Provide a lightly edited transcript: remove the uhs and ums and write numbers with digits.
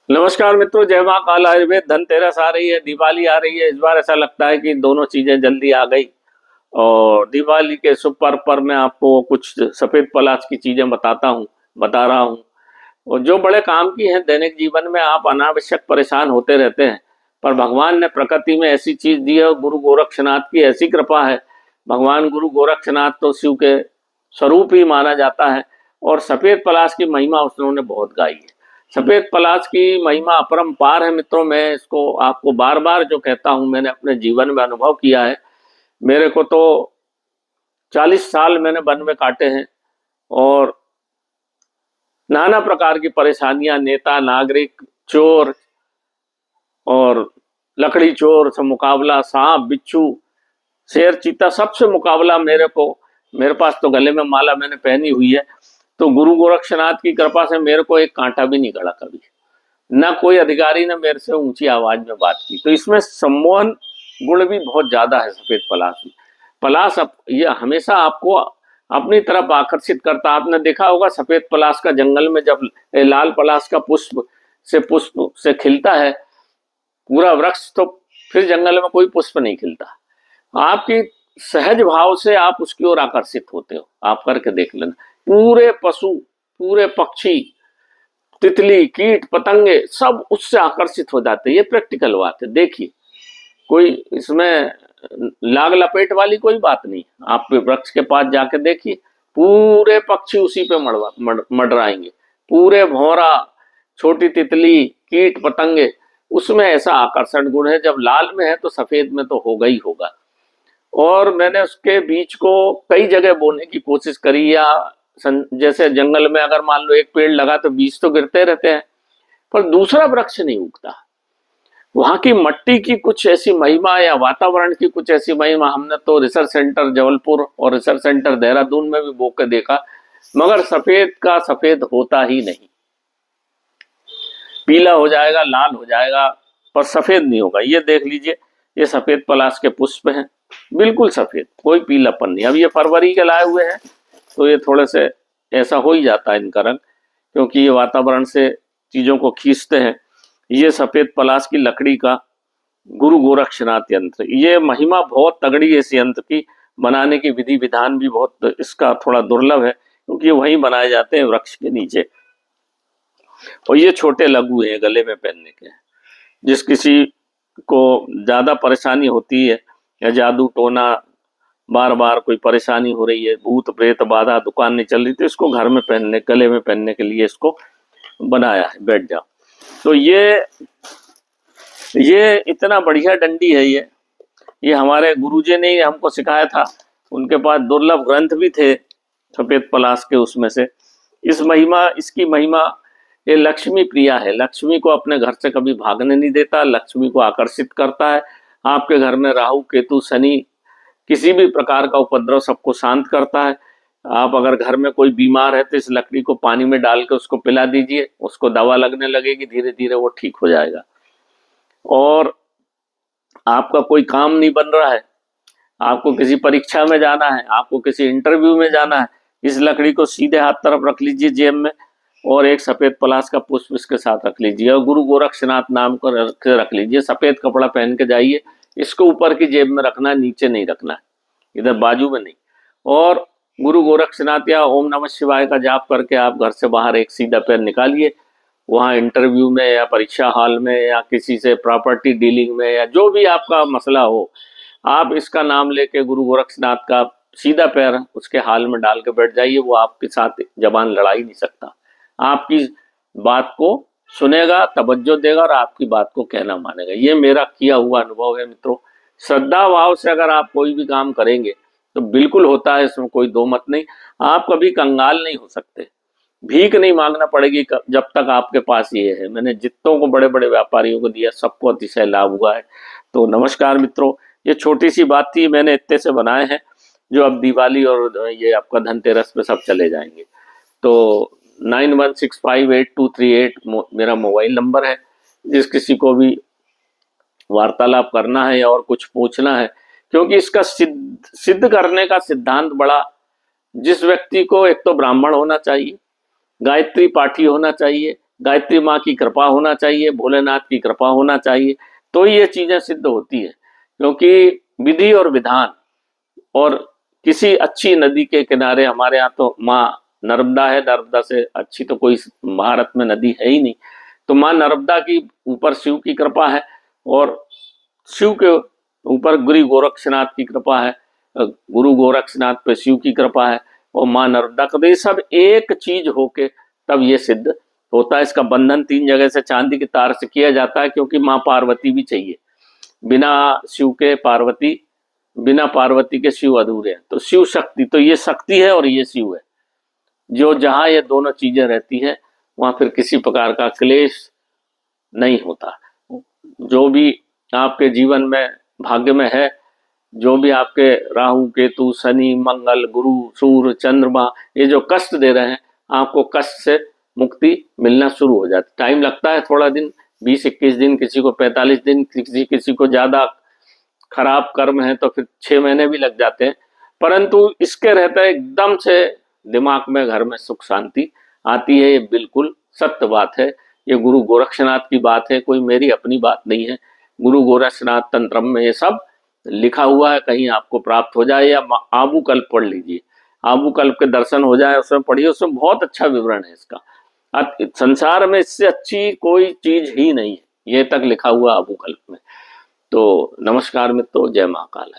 नमस्कार मित्रों, जय माँ काल आयुर्वेद। धनतेरस आ रही है, दिवाली आ रही है। इस बार ऐसा लगता है कि दोनों चीजें जल्दी आ गई। और दिवाली के शुभ पर्व पर मैं आपको कुछ सफेद पलाश की चीजें बता रहा हूँ। और जो बड़े काम की हैं, दैनिक जीवन में आप अनावश्यक परेशान होते रहते हैं, पर भगवान ने प्रकृति में ऐसी चीज दी है और गुरु गोरक्षनाथ की ऐसी कृपा है। भगवान गुरु गोरक्षनाथ तो शिव के स्वरूप ही माना जाता है। और सफेद पलाश की महिमा उन्होंने बहुत गाई है। सफेद पलाश की महिमा अपरंपार है मित्रों। मैं इसको आपको बार बार जो कहता हूं, मैंने अपने जीवन में अनुभव किया है। मेरे को तो 40 साल मैंने वन में काटे हैं। और नाना प्रकार की परेशानियां, नेता नागरिक, चोर और लकड़ी चोर से मुकाबला, सांप बिच्छू शेर चीता सबसे मुकाबला मेरे पास तो गले में माला मैंने पहनी हुई है। तो गुरु गोरक्षनाथ की कृपा से मेरे को एक कांटा भी नहीं गड़ा कभी। ना कोई अधिकारी ने मेरे से ऊंची आवाज में बात की। तो इसमें सम्मोहन गुण भी बहुत ज्यादा है सफेद पलाश में। ये हमेशा आपको अपनी तरफ आकर्षित करता। आपने देखा होगा सफेद पलाश का जंगल में जब लाल पलाश का पुष्प से खिलता है पूरा वृक्ष, तो फिर जंगल में कोई पुष्प नहीं खिलता। आपकी सहज भाव से आप उसकी ओर आकर्षित होते हो। आप करके देख लेना। पूरे पशु, पूरे पक्षी, तितली, कीट पतंगे सब उससे आकर्षित हो जाते हैं। ये प्रैक्टिकल बात है। देखिए, कोई इसमें लाग लपेट वाली कोई बात नहीं। आप वृक्ष के पास जाके देखिए, पूरे पक्षी उसी पे मडराएंगे। पूरे भौरा, छोटी तितली, कीट पतंगे, उसमें ऐसा आकर्षण गुण है। जब लाल में है तो सफेद में तो होगा ही होगा। और मैंने उसके बीज को कई जगह बोने की कोशिश करी। या जैसे जंगल में अगर मान लो एक पेड़ लगा तो बीज तो गिरते रहते हैं, पर दूसरा वृक्ष नहीं उगता। वहां की मट्टी की कुछ ऐसी महिमा या वातावरण की कुछ ऐसी महिमा। हमने तो रिसर्च सेंटर जबलपुर और रिसर्च सेंटर देहरादून में भी बो के देखा, मगर सफेद का सफेद होता ही नहीं। पीला हो जाएगा, लाल हो जाएगा, पर सफेद नहीं होगा। ये देख लीजिए, ये सफेद पलाश के पुष्प हैं, बिल्कुल सफेद, कोई पीलापन नहीं। अब ये फरवरी के लाए हुए हैं तो ये थोड़े से ऐसा हो ही जाता है इनका रंग, क्योंकि ये वातावरण से चीजों को खींचते हैं। ये सफेद पलाश की लकड़ी का गुरु गोरक्षनाथ यंत्र, ये महिमा बहुत तगड़ी है। इस यंत्र की बनाने की विधि विधान भी बहुत इसका थोड़ा दुर्लभ है, क्योंकि वहीं बनाए जाते हैं वृक्ष के नीचे। और ये छोटे लघु हैं, गले में पहनने के। जिस किसी को ज्यादा परेशानी होती है या जादू टोना, बार बार कोई परेशानी हो रही है, भूत प्रेत बाधा, दुकान नहीं चल रही, तो इसको घर में पहनने, गले में पहनने के लिए इसको बनाया है। बैठ जाओ। तो ये इतना बढ़िया डंडी है। ये हमारे गुरुजी ने हमको सिखाया था। उनके पास दुर्लभ ग्रंथ भी थे सफेद पलाश के, उसमें से इसकी महिमा, ये लक्ष्मी प्रिया है। लक्ष्मी को अपने घर से कभी भागने नहीं देता, लक्ष्मी को आकर्षित करता है। आपके घर में राहु केतु शनि, किसी भी प्रकार का उपद्रव सबको शांत करता है। आप अगर घर में कोई बीमार है तो इस लकड़ी को पानी में डाल के उसको पिला दीजिए, उसको दवा लगने लगेगी, धीरे धीरे वो ठीक हो जाएगा। और आपका कोई काम नहीं बन रहा है, आपको किसी परीक्षा में जाना है, आपको किसी इंटरव्यू में जाना है, इस लकड़ी को सीधे हाथ तरफ रख लीजिए जेब में, और एक सफेद पलाश का पुष्प इसके साथ रख लीजिए, और गुरु गोरक्षनाथ नाम को रख लीजिए। सफेद कपड़ा पहन के जाइए। इसको ऊपर की जेब में रखना है, नीचे नहीं रखना है, इधर बाजू में नहीं। और गुरु गोरक्षनाथ या ओम नमः शिवाय का जाप करके आप घर से बाहर एक सीधा पैर निकालिए। वहाँ इंटरव्यू में या परीक्षा हॉल में या किसी से प्रॉपर्टी डीलिंग में या जो भी आपका मसला हो, आप इसका नाम लेके गुरु गोरक्षनाथ का सीधा पैर उसके हाल में डाल के बैठ जाइए। वो आपके साथ जबान लड़ा ही नहीं सकता। आपकी बात को सुनेगा, तवज्जो देगा और आपकी बात को कहना मानेगा। ये मेरा किया हुआ अनुभव है मित्रों। श्रद्धा भाव से अगर आप कोई भी काम करेंगे तो बिल्कुल होता है, इसमें कोई दो मत नहीं। आप कभी कंगाल नहीं हो सकते। भीख नहीं मांगना पड़ेगी जब तक आपके पास ये है। मैंने जितनों को बड़े बड़े व्यापारियों को दिया, सबको अतिशय लाभ हुआ है। तो नमस्कार मित्रों, ये छोटी सी बात थी, मैंने इतने से बनाए हैं जो अब दिवाली और ये आपका धनतेरस पे सब चले जाएंगे। तो 91658238 मेरा मोबाइल नंबर है। जिस किसी को भी वार्तालाप करना है या और कुछ पूछना है, क्योंकि इसका सिद्ध करने का सिद्धांत बड़ा, जिस व्यक्ति को एक तो ब्राह्मण होना चाहिए, गायत्री पाठी होना चाहिए, गायत्री माँ की कृपा होना चाहिए, भोलेनाथ की कृपा होना चाहिए, तो ये चीजें सिद्ध होती है। क्योंकि विधि और विधान, और किसी अच्छी नदी के किनारे, हमारे यहाँ तो माँ नर्मदा है, नर्मदा से अच्छी तो कोई भारत में नदी है ही नहीं, तो माँ नर्मदा की ऊपर शिव की कृपा है, और शिव के ऊपर गुरु गोरक्षनाथ की कृपा है, गुरु गोरक्षनाथ पे शिव की कृपा है, और माँ नर्मदा का, तो ये सब एक चीज होके तब ये सिद्ध होता है। इसका बंधन 3 जगह से चांदी के तार से किया जाता है, क्योंकि माँ पार्वती भी चाहिए, बिना शिव के पार्वती, बिना पार्वती के शिव अधूरे हैं। तो शिव शक्ति, तो ये शक्ति है और ये शिव है, जो जहां ये दोनों चीजें रहती है वहां फिर किसी प्रकार का क्लेश नहीं होता। जो भी आपके जीवन में भाग्य में है, जो भी आपके राहु केतु शनि मंगल गुरु सूर्य चंद्रमा ये जो कष्ट दे रहे हैं, आपको कष्ट से मुक्ति मिलना शुरू हो जाती। टाइम लगता है थोड़ा दिन, 20-21 दिन, किसी को 45 दिन, किसी को ज्यादा खराब कर्म है तो फिर 6 महीने भी लग जाते हैं, परंतु इसके रहते एकदम से दिमाग में घर में सुख शांति आती है। ये बिल्कुल सत्य बात है, ये गुरु गोरक्षनाथ की बात है, कोई मेरी अपनी बात नहीं है। गुरु गोरक्षनाथ तंत्रम में ये सब लिखा हुआ है, कहीं आपको प्राप्त हो जाए, या आबू कल्प पढ़ लीजिए, आबू कल्प के दर्शन हो जाए, उसमें पढ़िए, उसमें बहुत अच्छा विवरण है इसका। संसार में इससे अच्छी कोई चीज ही नहीं है, ये तक लिखा हुआ आबू कल्प में। तो नमस्कार मित्रों, जय महाकाल।